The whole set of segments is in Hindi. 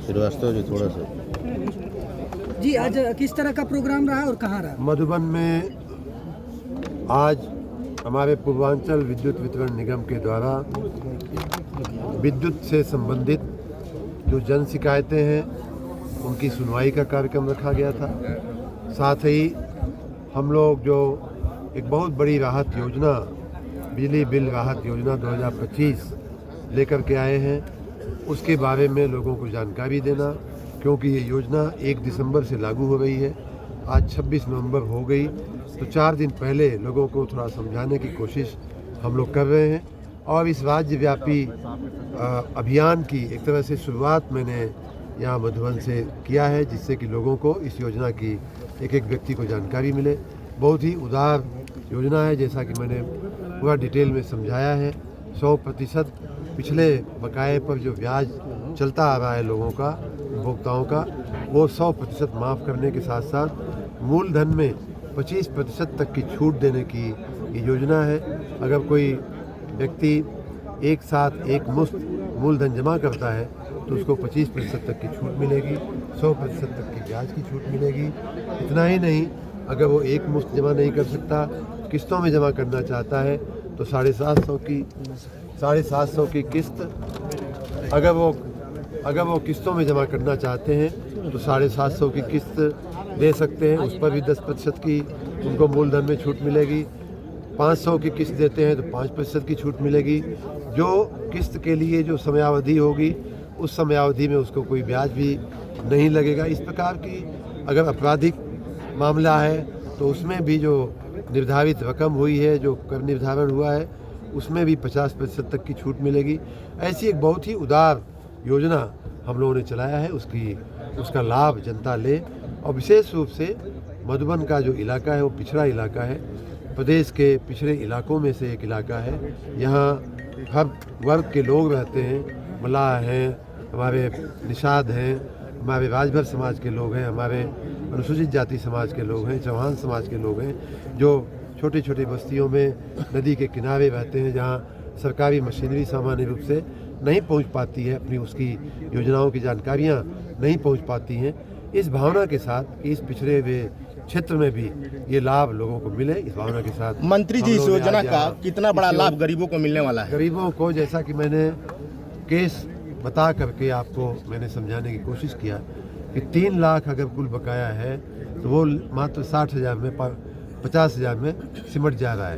श्रीवास्तव जी थोड़ा सा जी, आज किस तरह का प्रोग्राम रहा और कहाँ रहा? मधुबन में आज हमारे पूर्वांचल विद्युत वितरण निगम के द्वारा विद्युत से संबंधित जो जन शिकायतें हैं उनकी सुनवाई का कार्यक्रम रखा गया था। साथ ही हम लोग जो एक बहुत बड़ी राहत योजना, बिजली बिल राहत योजना 2025 लेकर के आए हैं, उसके बारे में लोगों को जानकारी देना, क्योंकि ये योजना 1 दिसंबर से लागू हो रही है। आज 26 नवंबर हो गई, तो 4 दिन पहले लोगों को थोड़ा समझाने की कोशिश हम लोग कर रहे हैं। और इस राज्यव्यापी अभियान की एक तरह से शुरुआत मैंने यहाँ मधुबन से किया है, जिससे कि लोगों को इस योजना की एक एक व्यक्ति को जानकारी मिले। बहुत ही उदार योजना है, जैसा कि मैंने पूरा डिटेल में समझाया है। 100% पिछले बकाये पर जो ब्याज चलता आ रहा है लोगों का, उपभोक्ताओं का, वो 100% माफ़ करने के साथ साथ मूलधन में 25% तक की छूट देने की ये योजना है। अगर कोई व्यक्ति एक साथ एक मुश्त मूलधन जमा करता है तो उसको 25% तक की छूट मिलेगी, 100% तक की ब्याज की छूट मिलेगी। इतना ही नहीं, अगर वो एक मुश्त जमा नहीं कर सकता, किस्तों में जमा करना चाहता है, तो 750 की किस्त, अगर वो किस्तों में जमा करना चाहते हैं तो 750 की किस्त दे सकते हैं, उस पर भी 10% की उनको मूलधन में छूट मिलेगी। 500 की किस्त देते हैं तो 5% की छूट मिलेगी। जो किस्त के लिए जो समयावधि होगी, उस समयावधि में उसको कोई ब्याज भी नहीं लगेगा। इस प्रकार की अगर आपराधिक मामला है तो उसमें भी जो निर्धारित रकम हुई है, जो कर निर्धारण हुआ है, उसमें भी 50% तक की छूट मिलेगी। ऐसी एक बहुत ही उदार योजना हम लोगों ने चलाया है, उसका लाभ जनता ले। और विशेष रूप से मधुबन का जो इलाका है वो पिछड़ा इलाका है, प्रदेश के पिछड़े इलाकों में से एक इलाका है। यहाँ हर वर्ग के लोग रहते हैं, मलाह हैं, हमारे निषाद हैं, हमारे राजभर समाज के लोग हैं, हमारे अनुसूचित जाति समाज के लोग हैं, चौहान समाज के लोग हैं, जो छोटी छोटी बस्तियों में नदी के किनारे रहते हैं, जहाँ सरकारी मशीनरी सामान्य रूप से नहीं पहुंच पाती है, अपनी उसकी योजनाओं की जानकारियां नहीं पहुंच पाती हैं। इस भावना के साथ कि इस पिछड़े हुए क्षेत्र में भी ये लाभ लोगों को मिले, इस भावना के साथ मंत्री जी, इस योजना का कितना बड़ा लाभ गरीबों को मिलने वाला है? गरीबों को, जैसा कि मैंने केस बता करके आपको मैंने समझाने की कोशिश किया कि 3 लाख अगर कुल बकाया है तो वो मात्र 60,000 में 50,000 में सिमट जा रहा है,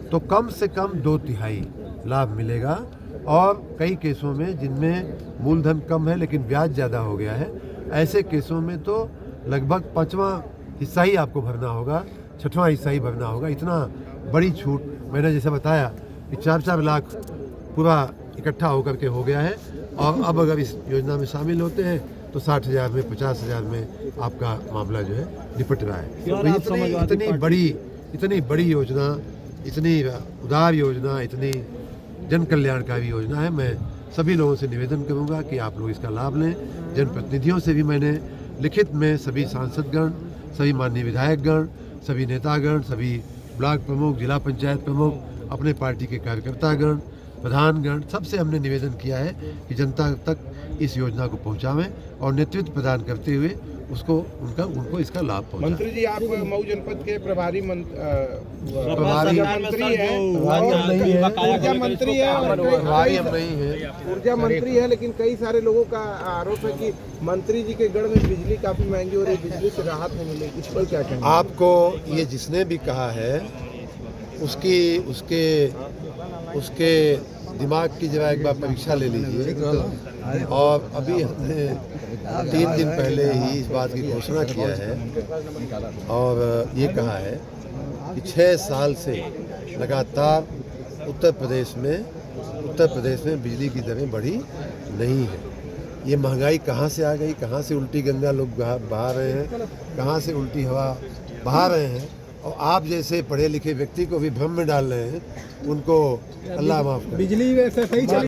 तो कम से कम 2/3 लाभ मिलेगा। और कई केसों में जिनमें मूलधन कम है लेकिन ब्याज ज़्यादा हो गया है, ऐसे केसों में तो लगभग 5वां हिस्सा ही आपको भरना होगा, 6वां हिस्सा ही भरना होगा। इतना बड़ी छूट, मैंने जैसे बताया कि 4-4 लाख पूरा इकट्ठा होकर के हो गया है। और अब अगर इस योजना में शामिल होते हैं तो 60,000 में 50,000 में आपका मामला जो है निपट रहा है। तो इतनी बड़ी योजना, इतनी उदार योजना, इतनी जन कल्याणकारी योजना है। मैं सभी लोगों से निवेदन करूंगा कि आप लोग इसका लाभ लें। जनप्रतिनिधियों से भी मैंने लिखित में सभी सांसदगण, सभी माननीय विधायकगण, सभी नेतागण, सभी ब्लॉक प्रमुख, जिला पंचायत प्रमुख, अपने पार्टी के कार्यकर्तागण, प्रधानगण, सबसे हमने निवेदन किया है कि जनता तक इस योजना को पहुंचावें और नेतृत्व प्रदान करते हुए उनको इसका लाभ पहुंचाएं। मंत्री जी, आप मऊ जनपद के प्रभारी मंत्री हैं, ऊर्जा मंत्री है, लेकिन कई सारे लोगों का आरोप है कि मंत्री जी के गढ़ में बिजली काफी महंगी हो रही है, बिजली से राहत नहीं मिलेगी, इस पर क्या कहेंगे? आपको ये जिसने भी कहा है उसके दिमाग की जरा एक बार परीक्षा ले लीजिए। और अभी हमने 3 दिन पहले ही इस बात की घोषणा किया है और ये कहा है कि 6 साल से लगातार उत्तर प्रदेश में बिजली की दरें बढ़ी नहीं है। ये महंगाई कहाँ से आ गई, कहाँ से उल्टी गंगा लोग बहा रहे हैं, कहाँ से उल्टी हवा बहा रहे हैं, और आप जैसे पढ़े लिखे व्यक्ति को भी भ्रम में डाल रहे हैं। उनको अल्लाह माफ़ करे। बिजली वैसे सही चली